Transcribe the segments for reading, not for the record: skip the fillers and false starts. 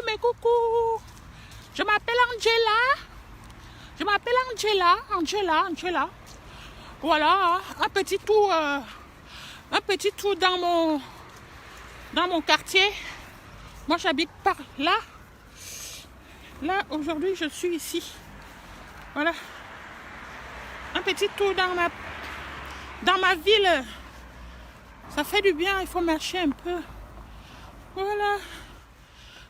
mes coucous. Je m'appelle Angela. Je m'appelle Angela. Voilà, un petit tour dans mon quartier. Moi, j'habite par là. Là, aujourd'hui, je suis ici. Voilà. Un petit tour dans ma ville. Ça fait du bien, il faut marcher un peu. Voilà.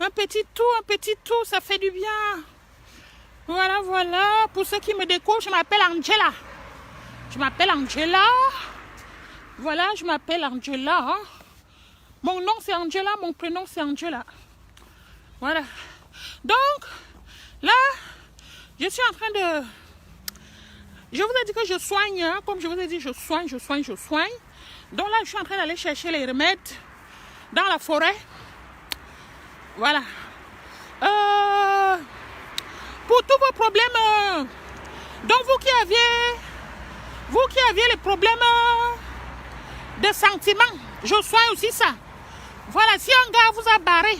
Un petit tour, ça fait du bien. Voilà. Pour ceux qui me découvrent, je m'appelle Angela. Voilà, je m'appelle Angela. Hein. Mon nom, c'est Angela. Mon prénom, c'est Angela. Voilà. Donc, là, je suis en train de... Je vous ai dit que je soigne. Hein. Comme je vous ai dit, je soigne. Donc là, je suis en train d'aller chercher les remèdes dans la forêt. Voilà. Pour tous vos problèmes, donc vous qui aviez les problèmes de sentiments, je soigne aussi ça. Voilà, si un gars vous a barré,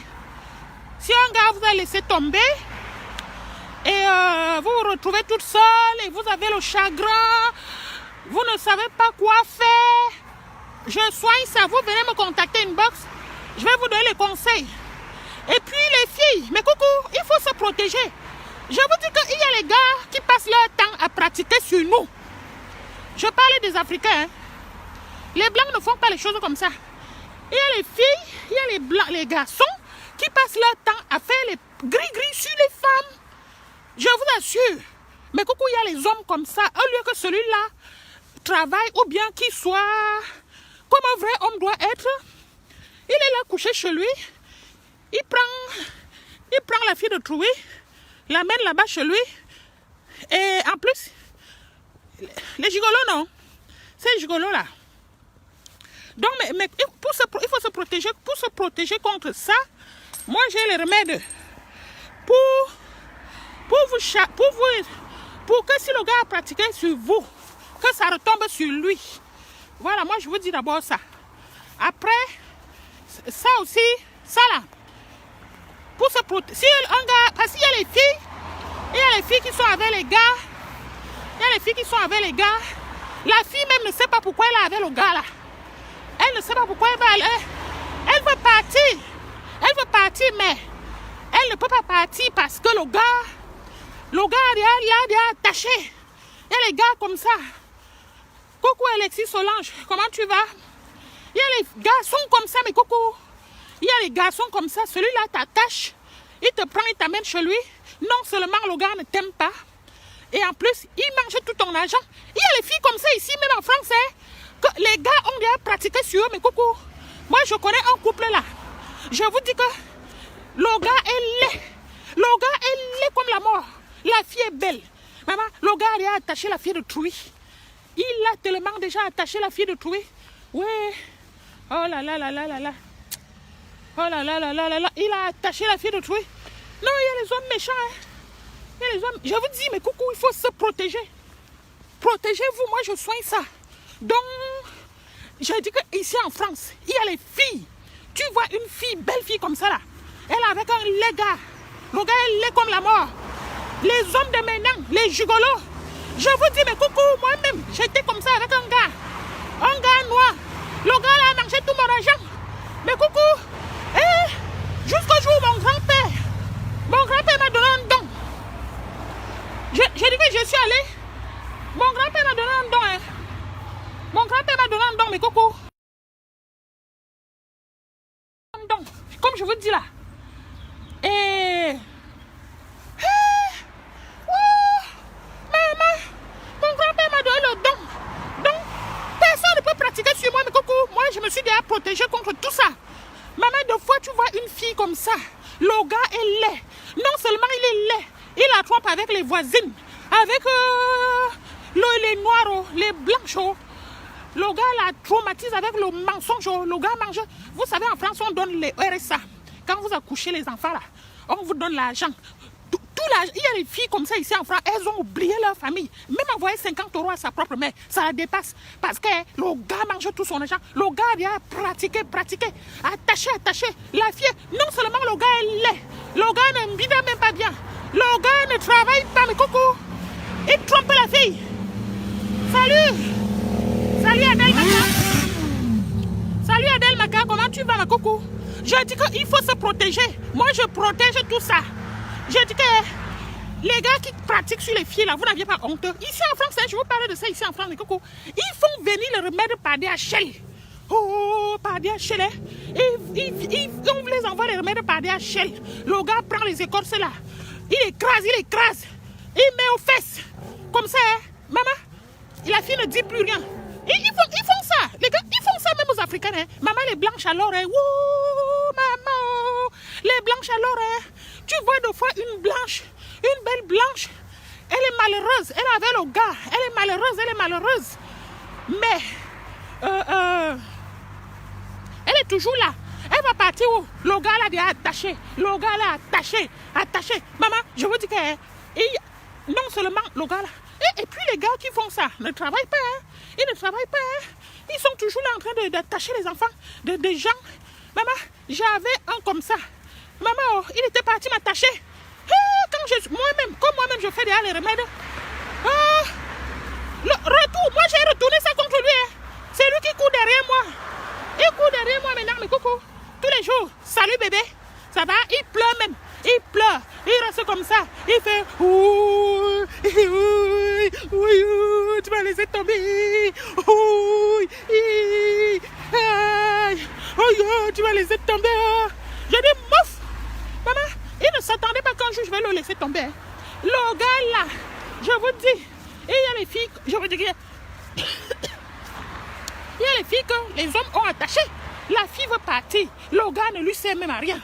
si un gars vous a laissé tomber, et vous vous retrouvez toute seule, et vous avez le chagrin, vous ne savez pas quoi faire, je soigne ça. Vous venez me contacter inbox, je vais vous donner les conseils. Et puis les filles, mais coucou, il faut se protéger. Je vous dis qu'il y a les gars qui passent leur temps à pratiquer sur nous. Je parlais des Africains. Hein. Les Blancs ne font pas les choses comme ça. Il y a les filles, il y a les Blancs, les garçons qui passent leur temps à faire les gris-gris sur les femmes. Je vous assure. Mais coucou, il y a les hommes comme ça. Au lieu que celui-là travaille ou bien qu'il soit comme un vrai homme doit être, il est là couché chez lui. Il prend la fille de Troué, l'amène là-bas chez lui. Et en plus, les gigolos, non. C'est les gigolos là. Donc, mais il faut se protéger. Pour se protéger contre ça, moi j'ai les remèdes. Pour que si le gars a pratiqué sur vous, que ça retombe sur lui. Voilà, moi je vous dis d'abord ça. Après, ça aussi, ça là. Pour se protéger. Si un gars, parce qu'il y a les filles, il y a les filles qui sont avec les gars. La fille même ne sait pas pourquoi elle est avec le gars là. Elle ne sait pas pourquoi elle va aller. Elle veut partir, mais elle ne peut pas partir parce que le gars est attaché. Il y a les gars comme ça. Coucou Alexis Solange, comment tu vas? Il y a les garçons comme ça, mais coucou. Il y a les garçons comme ça, celui-là t'attache, il te prend, il t'amène chez lui. Non seulement le gars ne t'aime pas, et en plus, il mange tout ton argent. Il y a les filles comme ça ici, même en France, hein, que les gars ont déjà pratiqué sur eux, mais coucou, moi je connais un couple là. Je vous dis que le gars est laid. Le gars est laid comme la mort. La fille est belle. Maman, le gars a déjà attaché la fille de Trouy. Il a tellement déjà attaché la fille de Trouy. Ouais. Oh là là là là là là. Oh là là là là là là, il a attaché la fille de Troué. Non, il y a les hommes méchants. Hein. Il y a les hommes. Je vous dis, mais coucou, il faut se protéger. Protégez-vous, moi je soigne ça. Donc, je dis qu'ici en France, il y a les filles. Tu vois une fille, belle fille comme ça là. Elle est avec un laid gars. Le gars est laid comme la mort. Les hommes de maintenant, les gigolos. Je vous dis, mais coucou, moi-même, j'étais comme ça avec un gars noir. Le gars là a mangé tout mon argent. Mais coucou. Jusqu'au jour où mon grand-père m'a donné un don. J'ai dit que je suis allé. Mon grand-père m'a donné un don. Hein. Mon grand-père m'a donné un don, mais coucou. Un don. Comme je vous dis là. Et... maman, mon grand-père m'a donné le don. Donc, personne ne peut pratiquer sur moi, mais coucou. Moi, je me suis déjà protégée contre tout ça. Maman, deux fois tu vois une fille comme ça, le gars est laid. Non seulement il est laid, il la trompe avec les voisines, avec les noirs, les blancs. Le gars la traumatise avec le mensonge. Le gars mange. Vous savez, en France, on donne les RSA. Quand vous accouchez les enfants là, on vous donne l'argent. Tout il y a des filles comme ça ici en France, elles ont oublié leur famille. Même envoyer 50 € à sa propre mère, ça la dépasse. Parce que le gars mange tout son argent. Le gars a pratiqué, attaché. La fille, non seulement le gars est laid, le gars ne vit même pas bien. Le gars ne travaille pas, mais coucou, il trompe la fille. Salut Adèle Maka. Salut Adèle Maka, comment tu vas ma coucou? Je dis qu'il faut se protéger. Moi je protège tout ça. Je dis que les gars qui pratiquent sur les filles là, vous n'aviez pas honte. Ici en France, je vous parle de ça ici en France, coucou. Ils font venir le remède par DHL. Oh, par DHL. On les envoie les remèdes par DHL. Le gars prend les écorces là. Il écrase. Il met aux fesses. Comme ça, maman, la fille ne dit plus rien. Ils font ça. Les gars, ils font ça même aux Africains. Hein. Maman, les blanches alors, hein. Wouh, maman. Les blanches alors, hein. Tu vois deux fois une belle blanche. Elle est malheureuse. Elle avait le gars. Elle est malheureuse. Mais, elle est toujours là. Elle va partir où? Le gars là, il est attaché. Maman, je vous dis que non seulement le gars là. Et puis les gars qui font ça ne travaillent pas. Hein. Ils ne travaillent pas. Hein. Ils sont toujours là en train d'attacher les enfants des gens. Maman, j'avais un comme ça. Maman, il était parti m'attacher. Comme moi-même, je fais déjà les remèdes. Le retour, moi j'ai retourné ça contre lui. Hein. C'est lui qui court derrière moi. Il court derrière moi maintenant, mais coucou. Tous les jours, salut bébé. Ça va? Il pleure même. Il pleure. Il reste comme ça. Il fait tu vas laisser tomber. Tu vas laisser tomber. Je dis mouf. Maman, il ne s'attendait pas qu'un jour je vais le laisser tomber. Le gars là, je vous dis, il y a les filles, je vous dis, il y a les filles que les hommes ont attachées. La fille veut partir. Le gars ne lui sert même à rien.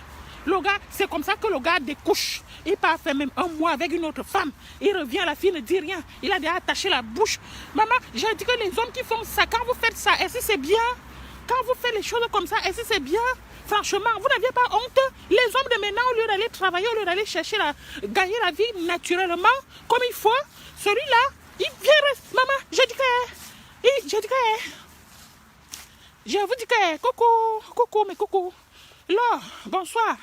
Le gars, c'est comme ça que le gars découche. Il part faire même un mois avec une autre femme. Il revient, la fille ne dit rien. Il a déjà attaché la bouche. Maman, j'ai dit que les hommes qui font ça, quand vous faites ça, est-ce que c'est bien? Quand vous faites les choses comme ça, est-ce que c'est bien? Franchement, vous n'aviez pas honte? Les hommes de maintenant, au lieu d'aller travailler, au lieu d'aller chercher gagner la vie naturellement, comme il faut, celui-là, il vient rester. Maman, je vous dis que, coucou. Là, bonsoir.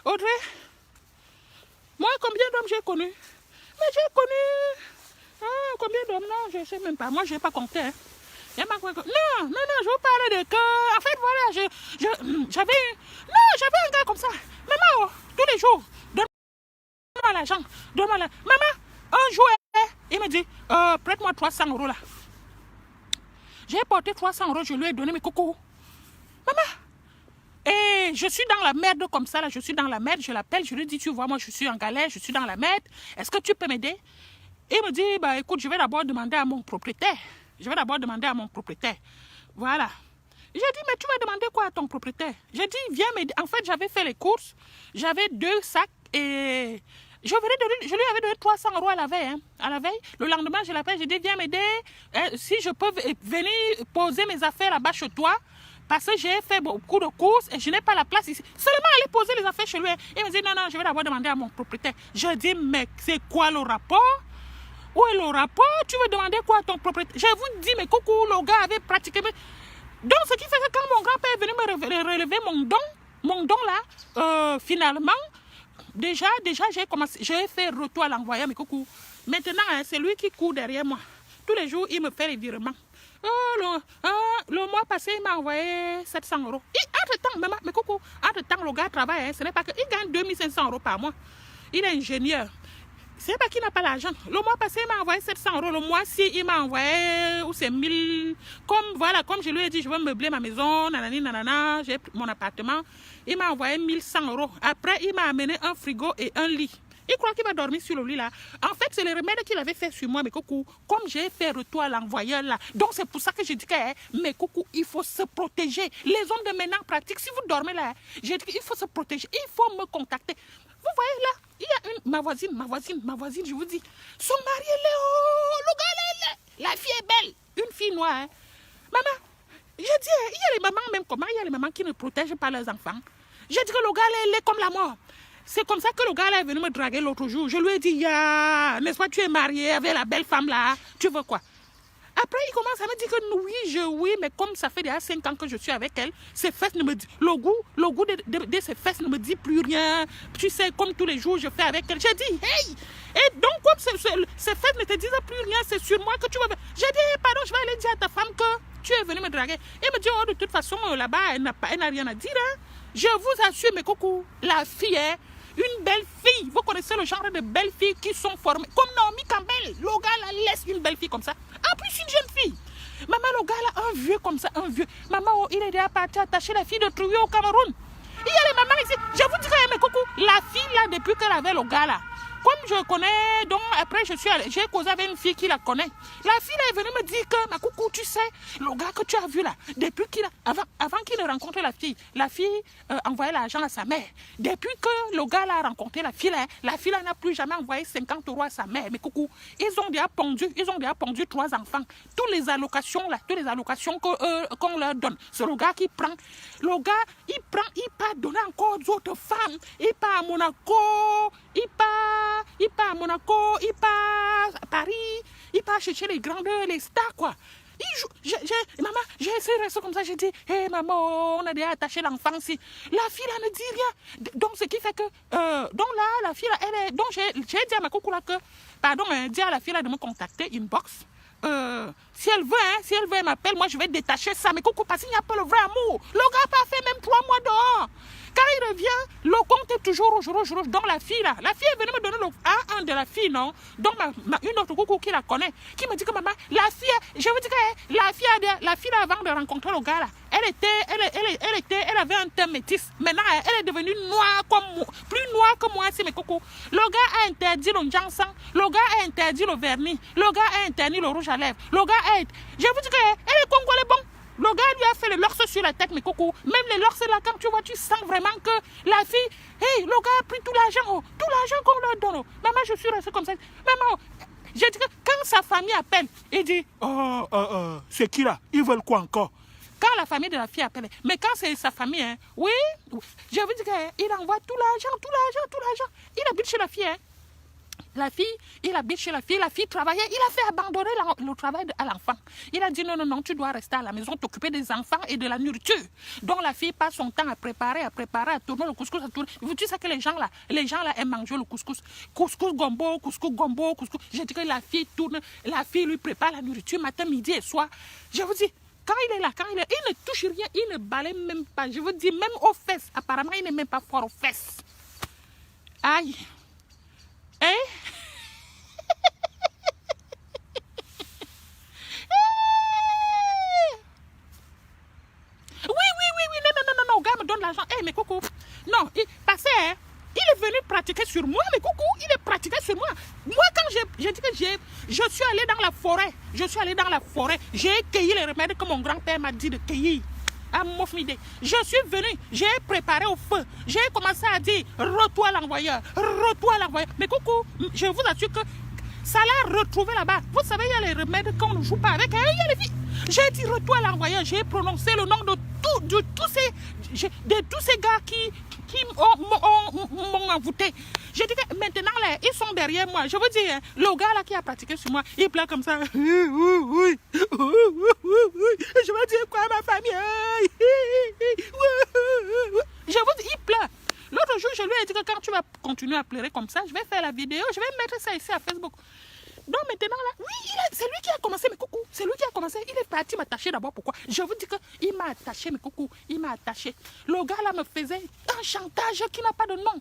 Audrey, moi, combien d'hommes j'ai connu? Mais j'ai connu... combien d'hommes? Non, je ne sais même pas. Moi, je n'ai pas compté. Hein. Non, je vous parle de que... En fait, voilà, j'avais un gars comme ça. Maman, tous les jours, donne-moi l'argent. Maman, un jour, il me dit, prête-moi 300 € là. J'ai porté 300 €, je lui ai donné mes cocos. Maman, et je suis dans la merde comme ça, là, je l'appelle, je lui dis, tu vois, moi je suis en galère, je suis dans la merde, est-ce que tu peux m'aider? Il me dit, bah écoute, je vais d'abord demander à mon propriétaire. Voilà. J'ai dit, mais tu vas demander quoi à ton propriétaire? J'ai dit, viens m'aider. En fait, j'avais fait les courses, j'avais 2 sacs et je lui avais donné 300 € à la veille. Hein. À la veille, le lendemain, je l'appelle, j'ai dit, viens m'aider, si je peux venir poser mes affaires là-bas chez toi. Parce que j'ai fait beaucoup de courses et je n'ai pas la place ici. Seulement aller poser les affaires chez lui. Il me dit, non, je vais d'abord demander à mon propriétaire. Je dis, mais c'est quoi le rapport? Où est le rapport? Tu veux demander quoi à ton propriétaire? Je vous dis, mais coucou, le gars avait pratiqué. Donc, ce qui fait que quand mon grand-père est venu me relever mon don là, finalement, déjà, j'ai fait retour à l'envoyeur, mais coucou. Maintenant, hein, c'est lui qui court derrière moi. Tous les jours, il me fait les virements. Le mois passé, il m'a envoyé 700 €. Entre-temps, maman, mais coucou, entre-temps, le gars travaille, hein, ce n'est pas que... Il gagne 2500 € par mois. Il est ingénieur. C'est pas qu'il n'a pas l'argent. Le mois passé, il m'a envoyé 700 €. Le mois-ci, il m'a envoyé, ou c'est 1000. Comme je lui ai dit, je veux meubler ma maison, nanana, j'ai mon appartement. Il m'a envoyé 1100 €. Après, il m'a amené un frigo et un lit. Il croit qu'il va dormir sur le lit là. En fait, c'est le remède qu'il avait fait sur moi, mais coucou. Comme j'ai fait retour à l'envoyeur là. Donc, c'est pour ça que je dis que, mais coucou, il faut se protéger. Les hommes de maintenant pratiquent. Si vous dormez là, j'ai dit qu'il faut se protéger. Il faut me contacter. Vous voyez là, il y a ma voisine, je vous dis. Son mari est là, le gars là, la fille est belle. Une fille noire. Hein. Maman, je dis, il y a les mamans même comment, il y a les mamans qui ne protègent pas leurs enfants. J'ai dit que le gars là, il est comme la mort. C'est comme ça que le gars là est venu me draguer l'autre jour. Je lui ai dit, n'est-ce pas, tu es marié avec la belle femme là, tu veux quoi? Après, il commence à me dire que oui, mais comme ça fait déjà 5 ans que je suis avec elle, ses fesses ne me disent, le goût de ses fesses ne me dit plus rien. Tu sais, comme tous les jours, je fais avec elle. J'ai dit, hey! Et donc, comme ses fesses ne te disent plus rien, c'est sur moi que tu vas... J'ai dit, pardon, je vais aller dire à ta femme que tu es venu me draguer. Et elle me dit, oh, de toute façon, là-bas, elle n'a rien à dire. Hein. Je vous assure, mes coucous, la fille est une belle fille. Vous connaissez le genre de belles filles qui sont formées. Comme Naomi Campbell, le gars là laisse une belle fille comme ça. En plus, une jeune fille. Maman, le gars là, un vieux comme ça, un vieux. Maman, oh, il est déjà parti attacher la fille de Trouillé au Cameroun. Il y a les mamans ici. Je vous dirais, mes coucous, la fille là, depuis qu'elle avait le gars là, comme je connais, donc après j'ai causé avec une fille qui la connaît. La fille là est venue me dire que, ma coucou, tu sais, le gars que tu as vu là, depuis qu'il a, avant qu'il ne rencontre la fille envoyait l'argent à sa mère. Depuis que le gars là a rencontré la fille là n'a plus jamais envoyé 50 € à sa mère. Mais coucou, ils ont déjà pondu 3 enfants. Toutes les allocations qu'on leur donne, c'est le gars qui prend. Le gars, il part donner encore aux autres femmes. Il part à Monaco, il part à Monaco, il part à Paris, il part chercher les grandeurs, les stars, quoi. Maman, j'ai essayé de rester comme ça, j'ai dit, hé maman, on a déjà attaché l'enfant si. La fille là ne dit rien. Donc ce qui fait que, donc là, la fille là, elle est, donc j'ai dit à ma coucou là que, pardon, dis à la fille là de me contacter, inbox. Si elle veut, elle m'appelle, moi je vais détacher ça. Mais coucou, parce qu'il n'y a pas le vrai amour. Le gars n'a pas fait même 3 mois dehors. Quand il revient, le compte est toujours rouge. Donc la fille là, la fille est venue me donner le A1 de la fille, non? Donc une autre coucou qui la connaît, qui me dit que maman, la fille, je vous dis que la fille là, avant de rencontrer le gars là, elle avait un teint métis. Maintenant, elle est devenue noire plus noire que moi, c'est mes coucous. Le gars a interdit le jansan, le gars a interdit le vernis, le gars a interdit le rouge à lèvres, le gars a... Je vous dis que elle est congolais bon. Le gars lui a fait le lorce sur la tête, mes coucous. Même les lorces là, quand tu vois, tu sens vraiment que la fille, hey, le gars a pris tout l'argent qu'on leur donne. Maman, je suis restée comme ça. Maman, j'ai dit que quand sa famille appelle, il dit, c'est qui là? Ils veulent quoi encore? Quand la famille de la fille appelle, mais quand c'est sa famille, hein, oui, je veux dire qu'il envoie tout l'argent. Il habite chez la fille, hein. La fille, il habite chez la fille travaillait, il a fait abandonner le travail à l'enfant. Il a dit non, tu dois rester à la maison, t'occuper des enfants et de la nourriture. Donc la fille passe son temps à préparer, à tourner le couscous, à tourner. Tu sais que les gens là aiment manger le couscous. Couscous gombo. J'ai dit que la fille tourne, la fille lui prépare la nourriture matin, midi et soir. Je vous dis, quand il est là, il ne touche rien, il ne balaye même pas. Je vous dis, même aux fesses, apparemment il n'est même pas fort aux fesses. Aïe. Hein? Oui, non, gars me donne l'argent. Eh, mais coucou, non, parce qu'il est venu pratiquer sur moi, mais coucou, il est pratiqué sur moi. Moi, quand j'ai dit que je suis allé dans la forêt, j'ai cueilli les remèdes que mon grand-père m'a dit de cueillir. À Mofmide. Je suis venu, j'ai préparé au feu. J'ai commencé à dire, retour à l'envoyeur. Mais coucou, je vous assure que ça l'a retrouvé là-bas. Vous savez, il y a les remèdes qu'on ne joue pas avec. Il y a les filles. J'ai dit retour à l'envoyeur. J'ai prononcé le nom de tous ces gars qui m'ont envoûté. J'ai dit que maintenant, là, ils sont derrière moi. Je vous dis, hein, le gars là qui a pratiqué sur moi, il pleure comme ça. Oui. Je vais dire quoi à ma famille? Je vous dis, il pleure. L'autre jour, je lui ai dit que quand tu vas continuer à pleurer comme ça, je vais faire la vidéo, je vais mettre ça ici à Facebook. Donc maintenant là, oui, c'est lui qui a commencé, mes coucous. C'est lui qui a commencé. Il est parti m'attacher d'abord. Pourquoi? Je vous dis qu'il m'a attaché, mes coucous. Il m'a attaché. Le gars là me faisait un chantage qui n'a pas de nom.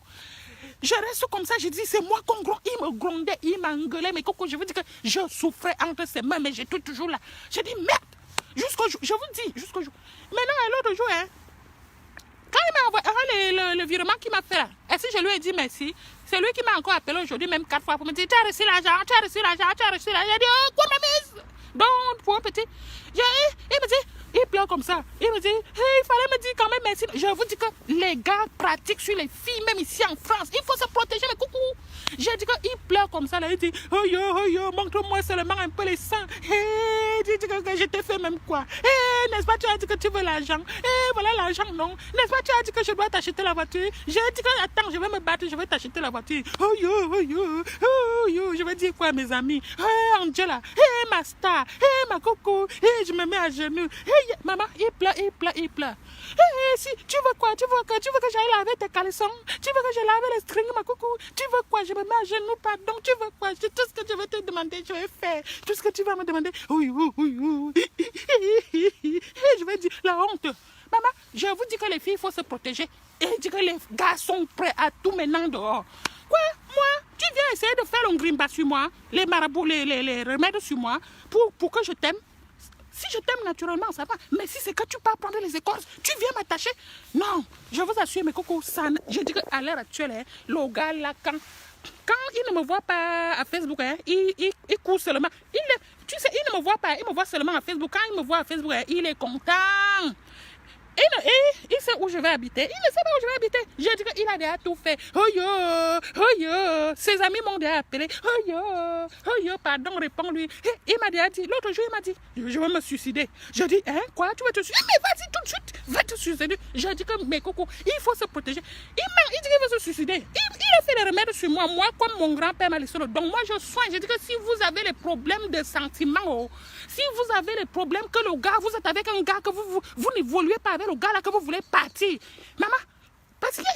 Je reste comme ça, je dis, c'est moi qu'on gronde. Il me grondait, il m'a engueulé. Mais coucou, je vous dis que je souffrais entre ses mains, mais j'étais toujours là. Je dis, merde. Jusqu'au jour, je vous dis, jusqu'au jour. Maintenant, l'autre jour, hein, quand il m'a envoyé le virement qu'il m'a fait là, et si je lui ai dit merci, c'est lui qui m'a encore appelé aujourd'hui, même 4 fois, pour me dire, tu as reçu l'argent. J'ai dit, oh, quoi, ma mise? Donc, pour un petit, il me dit, Il pleure comme ça. Il me dit, hey, il fallait me dire quand même merci. Je vous dis que les gars pratiquent sur les filles, même ici en France. Il faut se protéger, mais coucou. J'ai dit qu'il pleure comme ça. Là. Il dit, oh yo, montre-moi seulement un peu les seins. Hey, dis que je t'ai fait même quoi. Hey, n'est-ce pas, tu as dit que tu veux l'argent. Hey, voilà l'argent, non. N'est-ce pas, tu as dit que je dois t'acheter la voiture. J'ai dit que, attends, je vais me battre, je vais t'acheter la voiture. Oh yo, je vais dire quoi à mes amis. Hey, Angela, hey, ma star, hey, ma coco, hey, je me mets à genoux. Hey, maman, il pleure. Hey, si, tu veux quoi? Tu veux que j'aille laver tes caleçons? Tu veux que je lave les strings, ma coucou? Tu veux quoi? Je me mets à genoux, pardon. Tu veux quoi? Tout ce que je vais te demander, je vais faire. Tout ce que tu vas me demander. Je vais dire la honte. Maman, je vous dis que les filles, il faut se protéger. Et je dis que les gars sont prêts à tout maintenant dehors. Quoi? Moi? Tu viens essayer de faire un grimba sur moi, les marabouts, les remèdes sur moi, pour que je t'aime? Si je t'aime naturellement, ça va. Mais si c'est que tu pars prendre les écorces, tu viens m'attacher. Non, je vous assure, mes cocos, je dis qu'à l'heure actuelle, hein, le gars là, quand il ne me voit pas à Facebook, hein, il court seulement. Tu sais, il ne me voit pas, il me voit seulement à Facebook. Quand il me voit à Facebook, hein, il est content. Il sait où je vais habiter. Il ne sait pas où je vais habiter. J'ai dit qu'il a déjà tout fait. Oh yo. Ses amis m'ont déjà appelé. Oh yo, pardon, réponds-lui. Il m'a déjà dit, l'autre jour, il m'a dit, je vais me suicider. Je dis, hein, quoi, tu veux te suicider? Mais vas-y tout de suite, va te suicider. J'ai dit que, mes cocos, il faut se protéger. Il dit qu'il veut se suicider. Il a fait des remèdes sur moi. Moi, comme mon grand-père m'a laissé le don, moi, je soigne. J'ai dit que si vous avez les problèmes de sentiments, si vous avez les problèmes que le gars, vous êtes avec un gars que vous n'évoluez pas avec le gars là que vous voulez partir. Maman, parce qu'il y a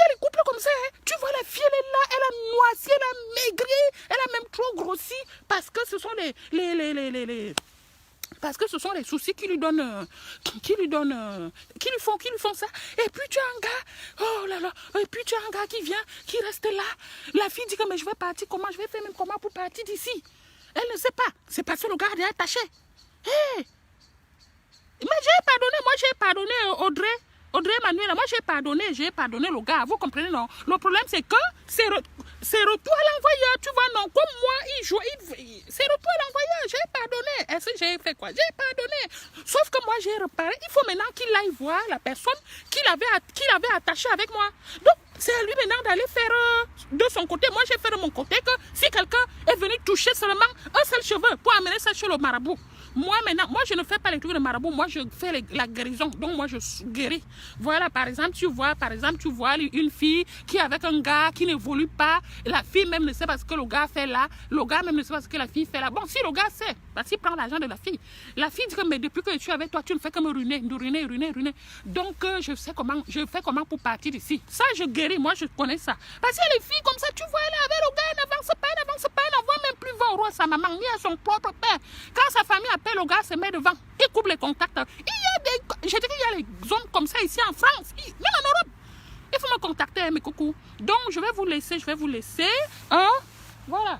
les couples comme ça. Hein. Tu vois, la fille, elle est là, elle a noirci, elle a maigri, elle a même trop grossi parce que ce sont parce que ce sont les soucis qui lui font ça. Et puis tu as un gars, oh là là, et puis tu as un gars qui vient, qui reste là. La fille dit que mais je vais partir, comment je vais faire même comment pour partir d'ici? Elle ne sait pas. C'est parce que le gars est attaché. Hey! Mais j'ai pardonné, moi j'ai pardonné Audrey Manuel, moi j'ai pardonné le gars, vous comprenez non? Le problème c'est que c'est retour à l'envoyeur, tu vois non? Comme moi, il joue, c'est retour à l'envoyeur, j'ai pardonné. Est-ce que j'ai fait quoi? J'ai pardonné. Sauf que moi j'ai reparé, il faut maintenant qu'il aille voir la personne qu'il avait attachée avec moi. Donc c'est à lui maintenant d'aller faire de son côté. Moi j'ai fait de mon côté que si quelqu'un est venu toucher seulement un seul cheveu pour amener ça chez le marabout. Moi, maintenant, moi, je ne fais pas les trucs de marabout. Moi, je fais la guérison. Donc, moi, je guéris. Voilà, par exemple, tu vois une fille qui est avec un gars qui n'évolue pas. La fille même ne sait pas ce que le gars fait là. Le gars même ne sait pas ce que la fille fait là. Bon, si le gars sait, parce qu'il prend l'argent de la fille dit que, mais depuis que je suis avec toi, tu ne fais que me ruiner. Donc, je fais comment pour partir d'ici. Ça, je guéris. Moi, je connais ça. Parce que les filles comme ça, tu vois, elle est avec le gars, elle n'avance pas, elle n'envoie même plus voir au roi sa maman, ni à son propre père. Quand sa famille appelle, le gars se met devant, il coupe les contacts. Je dis qu'il y a les zones comme ça ici en France, même en Europe. Il faut me contacter, mes coucous. Donc, je vais vous laisser. Hein? Voilà.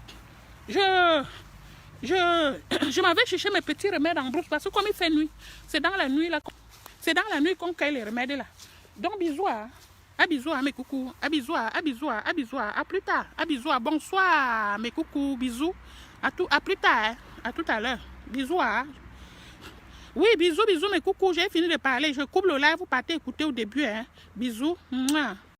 Je m'en vais chercher mes petits remèdes en brousse parce que comme il fait nuit, c'est dans la nuit là. C'est dans la nuit qu'on cueille les remèdes là. Donc, bisous. À bisous, mes coucous. À bisous. À plus tard. À bisous. Bonsoir, mes coucous. Bisous. À plus tard. À tout à l'heure. Bisous. Oui, bisous, mes coucous. J'ai fini de parler. Je coupe le live. Vous partez écouter au début. Bisous. Mouah.